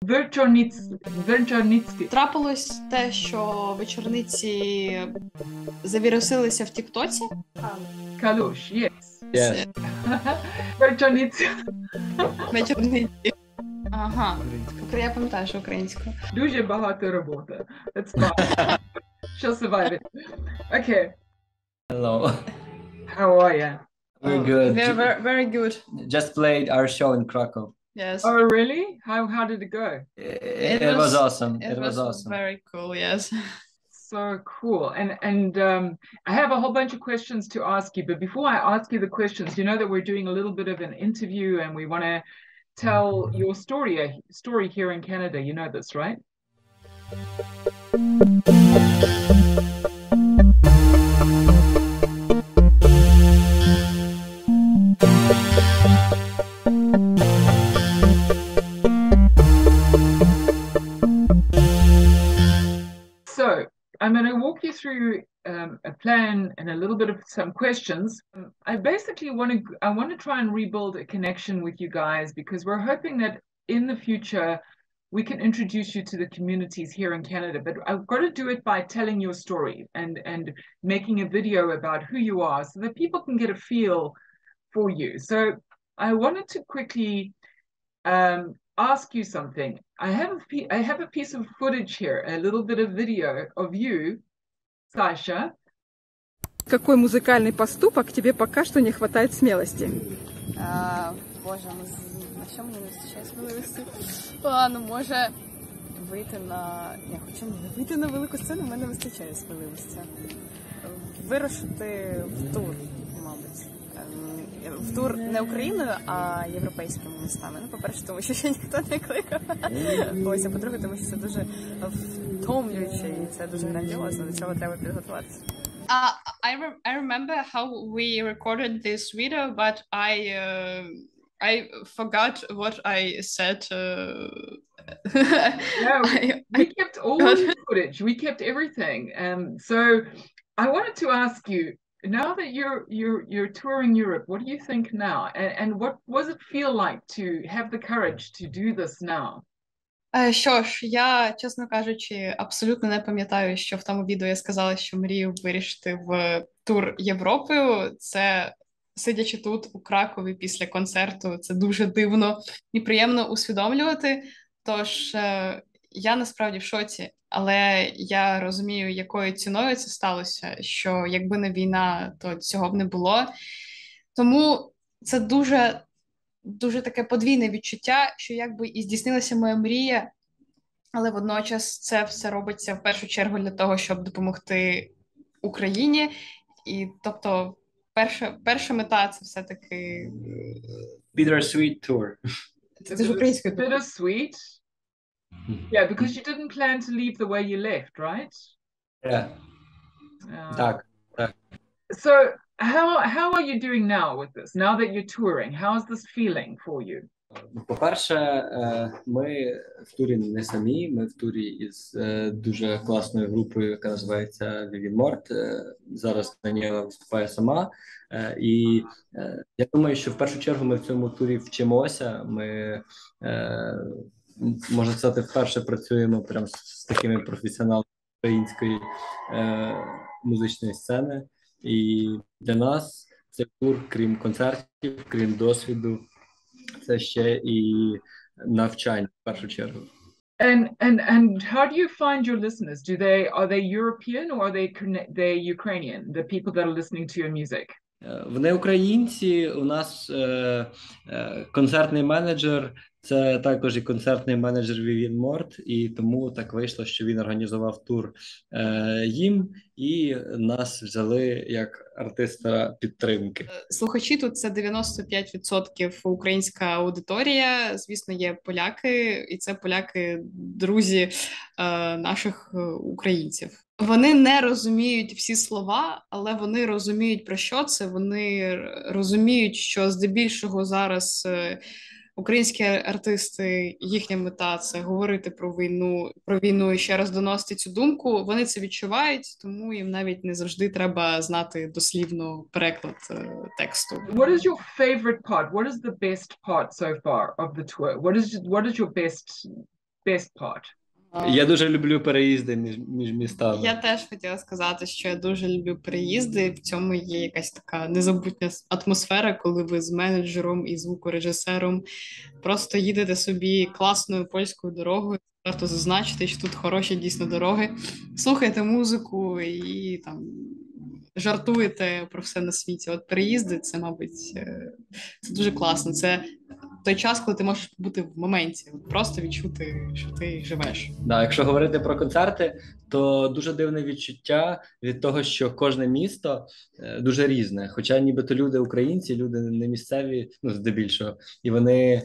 Вечорниці. Трапилось те, що вечорниці завірусилися в Тіктоці. Калуш, yes. Yes. Вечорниці. Вечорниці. Ага. Я пам'ятаю, що українською. Дуже багато роботи. That's fine. She'll survive it. Okay. Hello. How are you? We're good. Very, very good. Just played our show in Krakow. Yes. Oh, really? How did it go? It was awesome. It was awesome. Very cool, yes. So cool. And I have a whole bunch of questions to ask you, but before I ask you the questions, you know that we're doing a little bit of an interview and we want to tell your story here in Canada. You know this, right? So I'm going to walk you through a plan and a little bit of some questions. I basically want to try and rebuild a connection with you guys because we're hoping that in the future we can introduce you to the communities here in Canada. But I've got to do it by telling your story and making a video about who you are so that people can get a feel for you. So I wanted to quickly ask you something. I have a piece of footage here, a little bit of video of you, Sasha. Какой музыкальный поступок тебе пока что не хватает смелости? Боже, на що мені не вистачає сміливості? Ну, може, вийти на... Я хочу вийти на велику сцену, в мене вистачає сміливості. Вирушити в тур, мабуть. В тур не Україною, а європейськими містами. Ну, по-перше, тому що ще ніхто не кликав. Ось, а по-друге, тому що це дуже втомлююче і це дуже грандіозно. До цього треба підготуватися. I remember how we recorded this video, but I forgot what I said. Yeah, we kept all the footage. We kept everything. So I wanted to ask you, now that you're touring Europe, what do you think now? And what does it feel like to have the courage to do this now? Що ж, я, чесно кажучи, абсолютно не пам'ятаю, що в тому відео я сказала, що мрію вирішити в тур Європою. Це, сидячи тут у Кракові після концерту, це дуже дивно і приємно усвідомлювати. Тож я насправді в шоці, але я розумію, якою ціною це сталося, що якби не війна, то цього б не було. Тому це дуже таке подвійне відчуття, що якби і здійснилася моя мрія, але водночас це все робиться в першу чергу для того, щоб допомогти Україні. І, тобто, перша мета – це все-таки... Bittersweet tour. Це ж українською. Bittersweet? Yeah, because you didn't plan to leave the way you left, right? Yeah. Так. So how are you doing now with this? Now that you're touring, how is this feeling for you? По-перше, ми в турі не самі, ми в турі із дуже класною групою, яка називається Морт. Зараз Даніела виступає сама. І я думаю, що в першу чергу ми в цьому турі вчимося. Ми, можна сказати, вперше працюємо прямо з такими професіоналами української музичної сцени. І для нас цей тур, крім концертів, крім досвіду, це ще і навчання в першу чергу. And how do you find your listeners? Are they European or are they Ukrainian? The people that are listening to your music. Вони українці. У нас концертний менеджер. Це також і концертний менеджер Вів'єн Морт, і тому так вийшло, що він організував тур їм, і нас взяли як артиста підтримки. Слухачі тут це 95% українська аудиторія. Звісно, є поляки, і це поляки – друзі наших українців. Вони не розуміють всі слова, але вони розуміють, про що це. Вони розуміють, що здебільшого зараз українські артисти, їхня мета – це говорити про війну і ще раз доносити цю думку. Вони це відчувають, тому їм навіть не завжди треба знати дослівно переклад тексту. What is your favorite part? What is the best part so far of the tour? What is your best best part? Я дуже люблю переїзди між містами. Я теж хотіла сказати, що я дуже люблю переїзди. В цьому є якась така незабутня атмосфера, коли ви з менеджером і звукорежисером просто їдете собі класною польською дорогою. Варто зазначити, що тут хороші дійсно дороги. Слухаєте музику і там жартуєте про все на світі. От переїзди, це, мабуть, це дуже класно. Це той час, коли ти можеш бути в моменті, просто відчути, що ти живеш. Да, якщо говорити про концерти, то дуже дивне відчуття від того, що кожне місто дуже різне. Хоча нібито люди українці, люди не місцеві, ну, здебільшого, і вони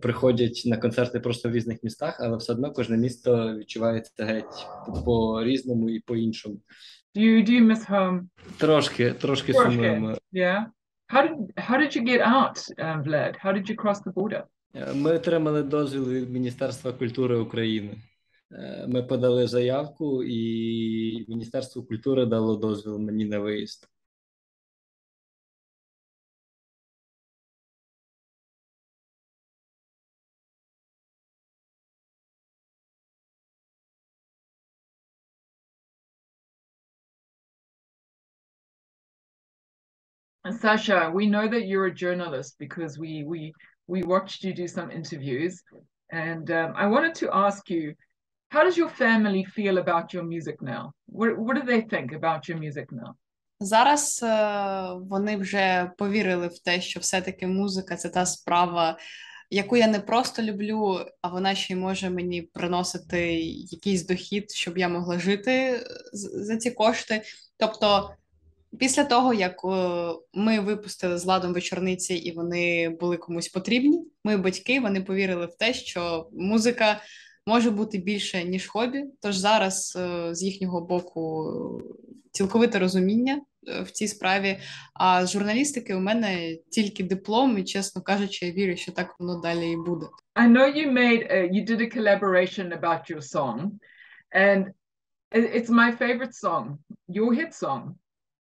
приходять на концерти просто в різних містах, але все одно кожне місто відчувається геть по-різному і по-іншому. Do you miss home? Трошки сумуємо. Yeah. How did you get out, Vlad? How did you cross the border? Ми отримали дозвіл від Міністерства культури України. Ми подали заявку, і Міністерство культури дало дозвіл мені на виїзд. Sasha, we know that you're a journalist because we watched you do some interviews, and I wanted to ask you, how does your family feel about your music now? What do they think about your music now? Зараз вони вже повірили в те, що все-таки музика – це та справа, яку я не просто люблю, а вона ще й може мені приносити якийсь дохід, щоб я могла жити за ці кошти. Тобто після того, як ми випустили з Владом вечорниці і вони були комусь потрібні, мої батьки, вони повірили в те, що музика може бути більше, ніж хобі. Тож зараз з їхнього боку цілковите розуміння в цій справі. А з журналістики у мене тільки диплом, і, чесно кажучи, я вірю, що так воно далі і буде. I know you did a collaboration about your song, and it's my favorite song, your hit song,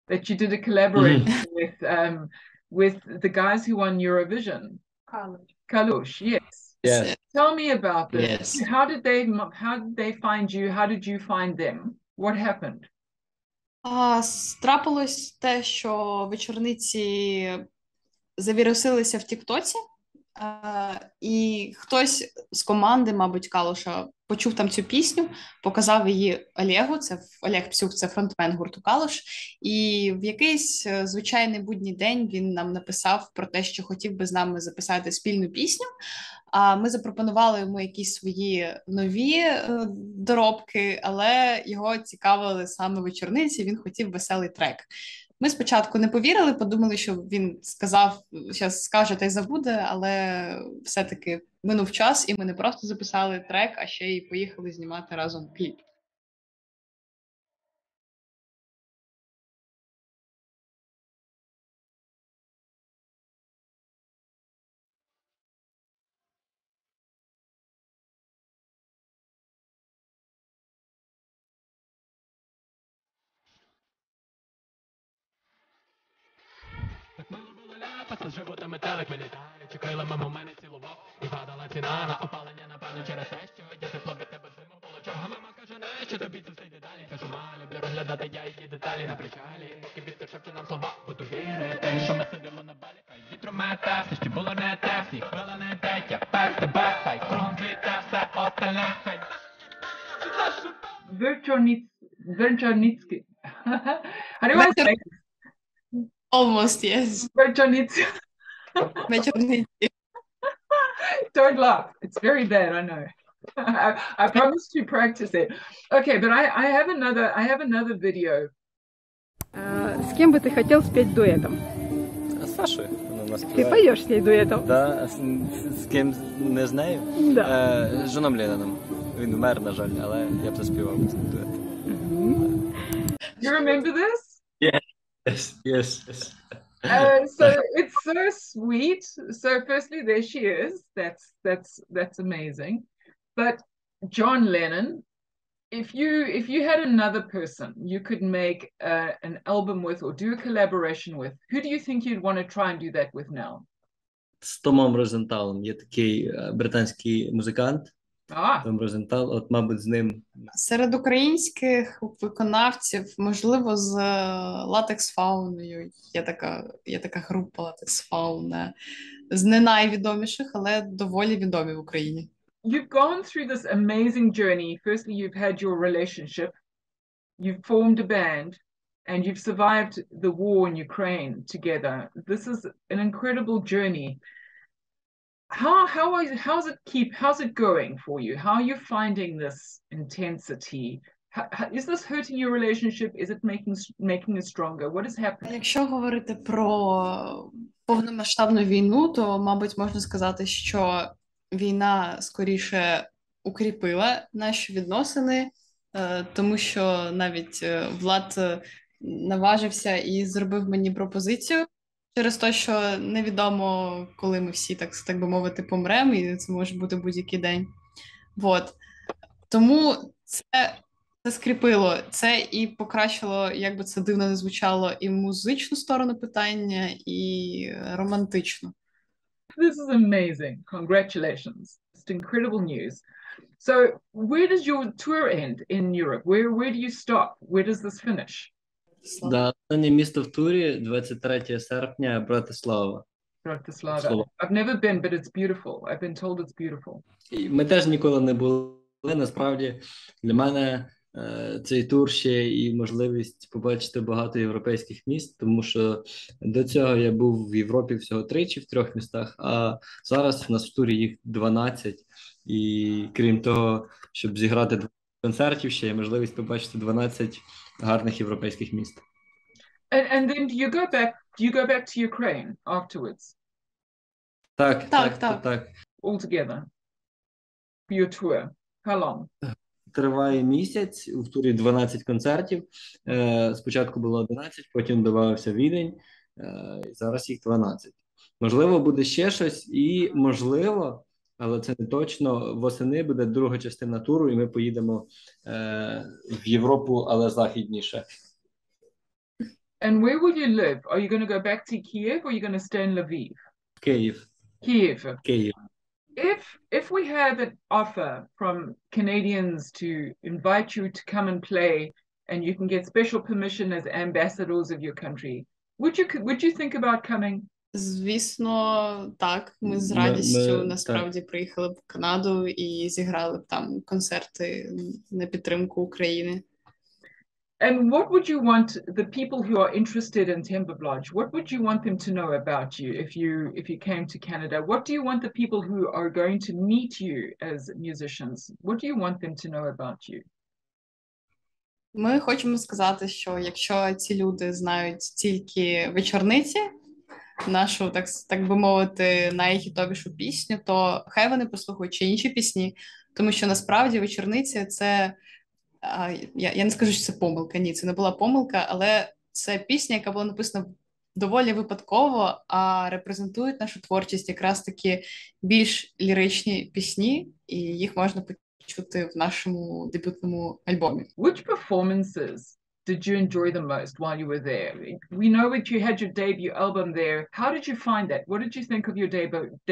that you did a collaboration with the guys who won Eurovision. Kalush, yes. Yes. Tell me about this. Yes. How did they find you? How did you find them? What happened? Трапилось те, що вечорниці завірусилися в Тіктоці, і хтось з команди, мабуть, Калуша, почув там цю пісню, показав її Олегу, Олег Псюх, це фронтмен гурту Калуш, і в якийсь звичайний будній день він нам написав про те, що хотів би з нами записати спільну пісню, а ми запропонували йому якісь свої нові доробки, але його цікавили саме вечорниці, він хотів веселий трек. Ми спочатку не повірили, подумали, що він сказав, зараз скаже та й забуде, але все-таки минув час, і ми не просто записали трек, а ще й поїхали знімати разом кліп. Так мило було ляпаса, з живота метелик вилітає, чекала мама мене цілував, і падала ціна на опалення, напевно, через те, що я тепло від тебе зиму получав. А мама каже, не, що тобі це все деталі. Кажу, ма, люблю розглядати я її деталі на причалі, поки вітер шепче нам слова, буду вірити, що ми сидимо на балі. Хай вітру мете, все, що було не те, всі хвила не те, я пер тебе, хай фронт літе, все остальне, хай... Verchonitsky. How do I say it? Almost, yes. Verchonitsky. Вечорниці. Don't laugh. It's very bad, I know. I promise to practice it. Okay, but I have another video. С кем бы ты хотел спеть дуэтом? З Сашою. Ты поешь с ней дуэтом? Да, з ким не знаю? Да. З Джоном Ленноном. Він вмер, на жаль, але я б заспівав з ним дует. You remember this? Yes. So it's so sweet. So firstly, there she is. That's amazing. But John Lennon, if you had another person you could make an album with or do a collaboration with, who do you think you'd want to try and do that with now? З Томом Розенталом є такий британський музикант. Ah, Том Розенталь, от, мабуть, з ним. Серед українських виконавців, можливо, з Латекс Фауною. Є така група Латекс Фауна. З не найвідоміших, але доволі відомі в Україні. you've gone through this amazing journey. Firstly, you've had your relationship, you've formed a band, and you've survived the war in Ukraine together. This is an incredible journey. How's it going for you? How are you finding this intensity? Is this hurting your relationship? Is it making it stronger? What is happening? Якщо говорити про повномасштабну війну, то, мабуть, можна сказати, що війна скоріше укріпила наші відносини, тому що навіть Влад наважився і зробив мені пропозицію через те, що невідомо, коли ми всі, так би мовити, помремо, і це може бути будь-який день. Вот. Тому це скріпило, це і покращило, як би це дивно не звучало, і музичну сторону питання, і романтичну. This is amazing. Congratulations. It's incredible news. So, where does your tour end in Europe? Where do you stop? Where does this finish? Да, останнє місто в турі 23 серпня, Братислава. Bratislava. I've never been, but it's beautiful. I've been told it's beautiful. І ми теж ніколи не були. Насправді, для мене цей тур ще і можливість побачити багато європейських міст, тому що до цього я був в Європі всього тричі в 3 містах, а зараз у нас в турі їх 12. І крім того, щоб зіграти 12 концертів, ще є можливість побачити 12 гарних європейських міст. And then do you go back to Ukraine afterwards? Так. All together? For your tour? How long? Триває місяць, в турі 12 концертів. Спочатку було 11, потім додавався Відень, зараз їх 12. Можливо, буде ще щось, і можливо, але це не точно, восени буде друга частина туру, і ми поїдемо в Європу, але західніше. And where will you live? Are you going to go back to Kiev or are you going to stay in Lviv? Київ. Kiev. If we had an offer from Canadians to invite you to come and play, and you can get special permission as ambassadors of your country, would you think about coming? Звісно, так. Ми з радістю насправді приїхали б в Канаду і зіграли б там концерти на підтримку України. And what would you want the people who are interested in Tember, Blanche, what would you want them to know about you if you came to Canada? What do you want the people who are going to meet you as musicians? What do you want them to know about you? Ми хочемо сказати, що якщо ці люди знають тільки вечорниці, нашу, так би мовити, найхітовішу пісню, то хай вони послухають ще інші пісні, тому що насправді вечорниці – це, я не скажу, що це помилка, ні, це не була помилка, але це пісня, яка була написана доволі випадково, а репрезентують нашу творчість якраз таки більш ліричні пісні, і їх можна почути в нашому дебютному альбомі. Which performances did you enjoy the most while you were there? We know that you had your debut album there. How did you find that? What did you think of your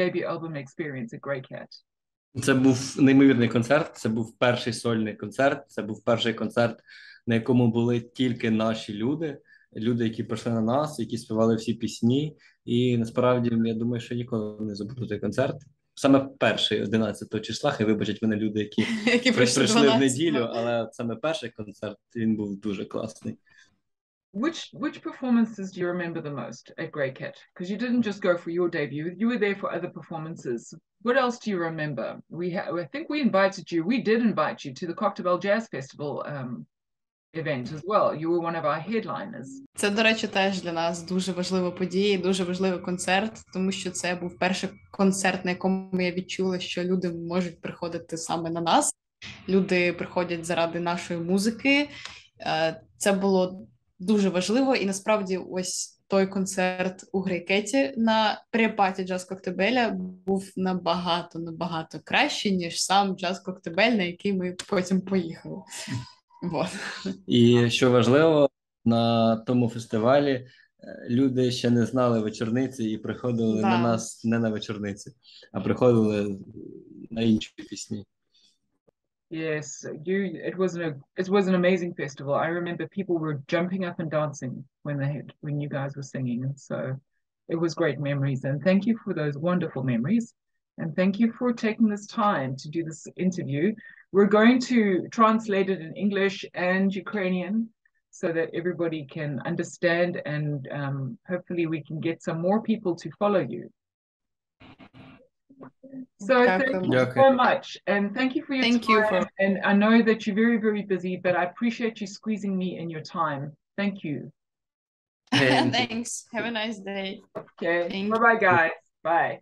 debut album experience at GreyCat? Це був неймовірний концерт, це був перший сольний концерт, це був перший концерт, на якому були тільки наші люди, які прийшли на нас, які співали всі пісні, і насправді, я думаю, що ніколи не забуду той концерт. Саме перший, 11 числа, хай вибачать мене люди, які прийшли в неділю, але саме перший концерт, він був дуже класний. Which performances do you remember the most at GreyCat? Because you didn't just go for your debut, you were there for other performances. What else do you remember? I think we did invite you to the Cocktail Jazz Festival event as well. You were one of our headliners. Це, до речі, теж для нас дуже важлива подія, дуже важливий концерт, тому що це був перший концерт, на якому я відчула, що люди можуть приходити саме на нас. Люди приходять заради нашої музики. Це було дуже важливо, і насправді ось той концерт у GreyCat на препаті Джаз Коктебеля був набагато кращий, ніж сам Джаз Коктебель, на який ми потім поїхали. Вот. І що важливо, на тому фестивалі люди ще не знали вечорниці і приходили на нас не на вечорниці, а приходили на інші пісні. Yes, it was an amazing festival. I remember people were jumping up and dancing when you guys were singing, and so it was great memories. And thank you for those wonderful memories. And thank you for taking this time to do this interview. We're going to translate it in English and Ukrainian so that everybody can understand, and hopefully we can get some more people to follow you. So thank you Дякуємо. so much, and thank you for your Thank you time. for And I know that you're very, very busy, but I appreciate you squeezing me in your time. Thank you. Thank you. Thanks. Have a nice day. Okay. Thank Bye-bye, guys. Bye.